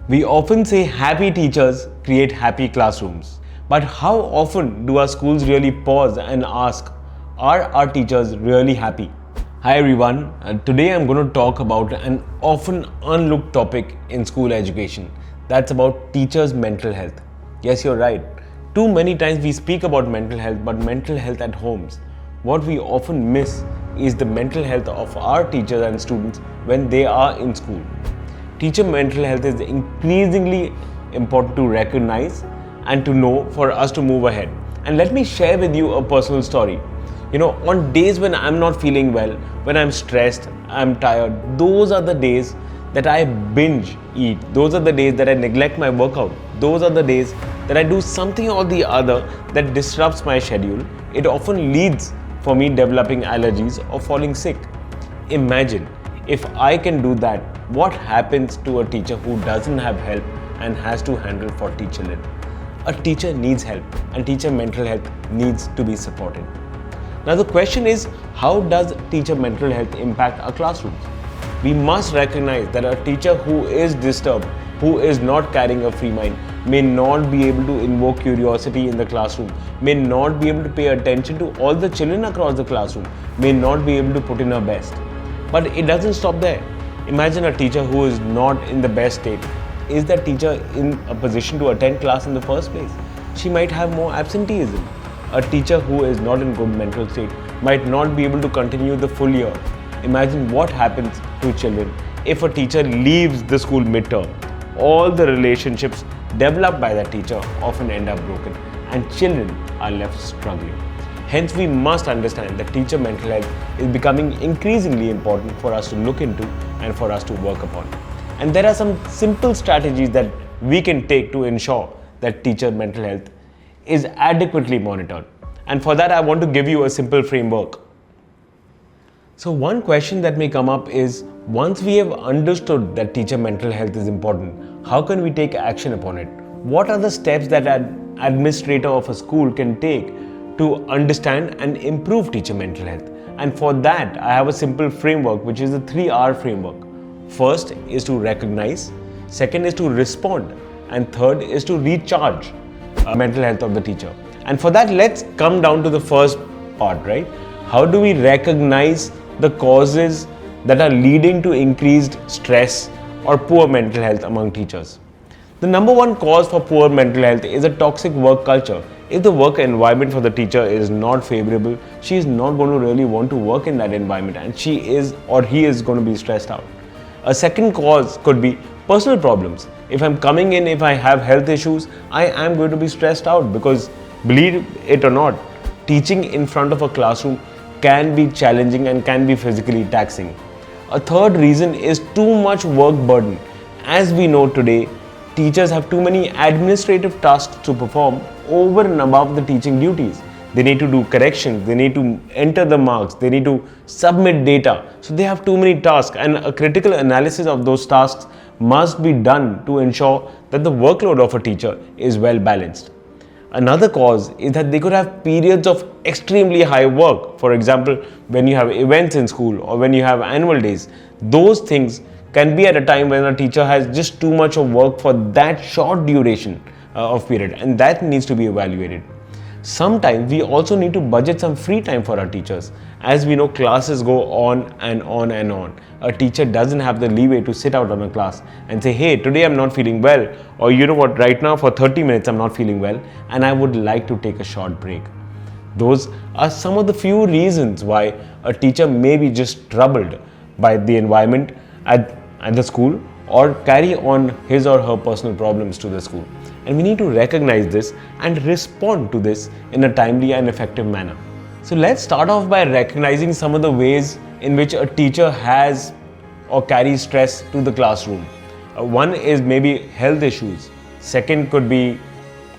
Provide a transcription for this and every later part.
We often say happy teachers create happy classrooms. But how often do our schools really pause and ask, are our teachers really happy? Hi everyone, today I'm going to talk about an often unlooked topic in school education. That's about teachers' mental health. Yes, you're right. Too many times we speak about mental health, but mental health at homes. What we often miss is the mental health of our teachers and students when they are in school. Teacher mental health is increasingly important to recognize and to know for us to move ahead. And let me share with you a personal story. On days when I'm not feeling well, when I'm stressed, I'm tired, those are the days that I binge eat. Those are the days that I neglect my workout. Those are the days that I do something or the other that disrupts my schedule. It often leads for me developing allergies or falling sick. Imagine if I can do that, what happens to a teacher who doesn't have help and has to handle 40 children? A teacher needs help and teacher mental health needs to be supported. Now the question is, how does teacher mental health impact our classrooms? We must recognize that a teacher who is disturbed, who is not carrying a free mind, may not be able to invoke curiosity in the classroom, may not be able to pay attention to all the children across the classroom, may not be able to put in her best. But it doesn't stop there. Imagine a teacher who is not in the best state. Is that teacher in a position to attend class in the first place? She might have more absenteeism. A teacher who is not in good mental state might not be able to continue the full year. Imagine what happens to children if a teacher leaves the school midterm. All the relationships developed by that teacher often end up broken and children are left struggling. Hence, we must understand that teacher mental health is becoming increasingly important for us to look into and for us to work upon. And there are some simple strategies that we can take to ensure that teacher mental health is adequately monitored. And for that, I want to give you a simple framework. So one question that may come up is, once we have understood that teacher mental health is important, how can we take action upon it? What are the steps that an administrator of a school can take to understand and improve teacher mental health? And for that, I have a simple framework, which is the 3R framework. First is to recognize, second is to respond, and third is to recharge mental health of the teacher. And for that, let's come down to the first part, right? How do we recognize the causes that are leading to increased stress or poor mental health among teachers? The number one cause for poor mental health is a toxic work culture. If the work environment for the teacher is not favorable, she is not going to really want to work in that environment and she is or he is going to be stressed out. A second cause could be personal problems. If I'm coming in, if I have health issues, I am going to be stressed out because, believe it or not, teaching in front of a classroom can be challenging and can be physically taxing. A third reason is too much work burden. As we know today, teachers have too many administrative tasks to perform over and above the teaching duties. They need to do corrections, they need to enter the marks, they need to submit data. So they have too many tasks, and a critical analysis of those tasks must be done to ensure that the workload of a teacher is well balanced. Another cause is that they could have periods of extremely high work. For example, when you have events in school or when you have annual days, those things can be at a time when a teacher has just too much of work for that short duration of period, and that needs to be evaluated. Sometimes we also need to budget some free time for our teachers. As we know, classes go on and on and on. A teacher doesn't have the leeway to sit out on a class and say, hey, today I'm not feeling well, or you know what, right now for 30 minutes I'm not feeling well and I would like to take a short break. Those are some of the few reasons why a teacher may be just troubled by the environment at the school or carry on his or her personal problems to the school. And we need to recognize this and respond to this in a timely and effective manner. So let's start off by recognizing some of the ways in which a teacher has or carries stress to the classroom. One is maybe health issues. Second could be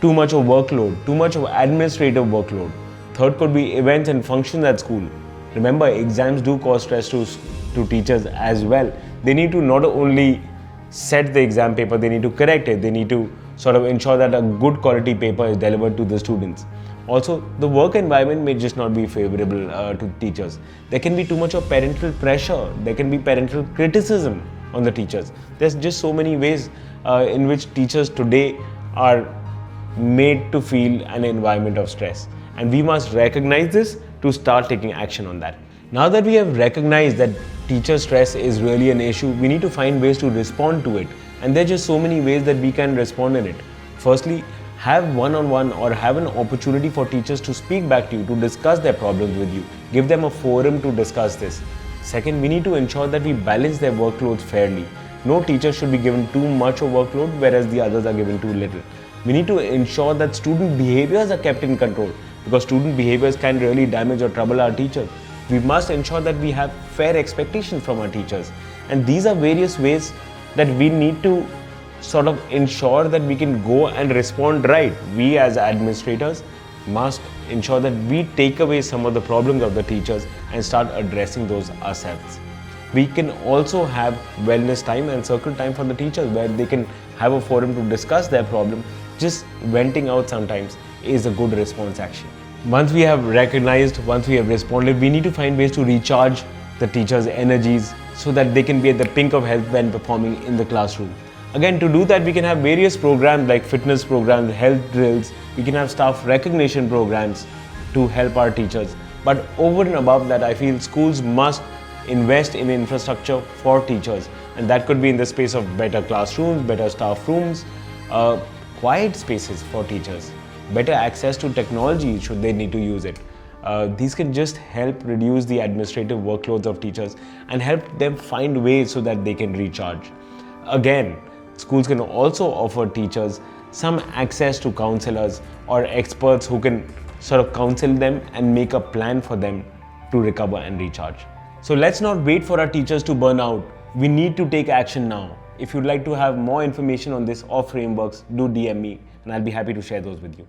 too much of workload, too much of administrative workload. Third could be events and functions at school. Remember, exams do cause stress to teachers as well. They need to not only set the exam paper, they need to correct it, they need to sort of ensure that a good quality paper is delivered to the students. Also, the work environment may just not be favorable to teachers. There can be too much of parental pressure, there can be parental criticism on the teachers. There's just so many ways in which teachers today are made to feel an environment of stress, and we must recognize this to start taking action on that. Now that we have recognized that teacher stress is really an issue, we need to find ways to respond to it, and there are just so many ways that we can respond in it. Firstly, have one-on-one or have an opportunity for teachers to speak back to you, to discuss their problems with you. Give them a forum to discuss this. Second, we need to ensure that we balance their workloads fairly. No teacher should be given too much of workload, whereas the others are given too little. We need to ensure that student behaviors are kept in control, because student behaviors can really damage or trouble our teachers. We must ensure that we have fair expectations from our teachers. And these are various ways that we need to sort of ensure that we can go and respond right. We as administrators must ensure that we take away some of the problems of the teachers and start addressing those ourselves. We can also have wellness time and circle time for the teachers, where they can have a forum to discuss their problem. Just venting out sometimes is a good response action. Once we have recognized, once we have responded, we need to find ways to recharge the teachers' energies so that they can be at the pink of health when performing in the classroom. Again, to do that, we can have various programs like fitness programs, health drills. We can have staff recognition programs to help our teachers. But over and above that, I feel schools must invest in infrastructure for teachers, and that could be in the space of better classrooms, better staff rooms, quiet spaces for teachers, better access to technology should they need to use it. These can just help reduce the administrative workloads of teachers and help them find ways so that they can recharge. Again, schools can also offer teachers some access to counselors or experts who can sort of counsel them and make a plan for them to recover and recharge. So let's not wait for our teachers to burn out. We need to take action now. If you'd like to have more information on this or frameworks, do DM me and I'll be happy to share those with you.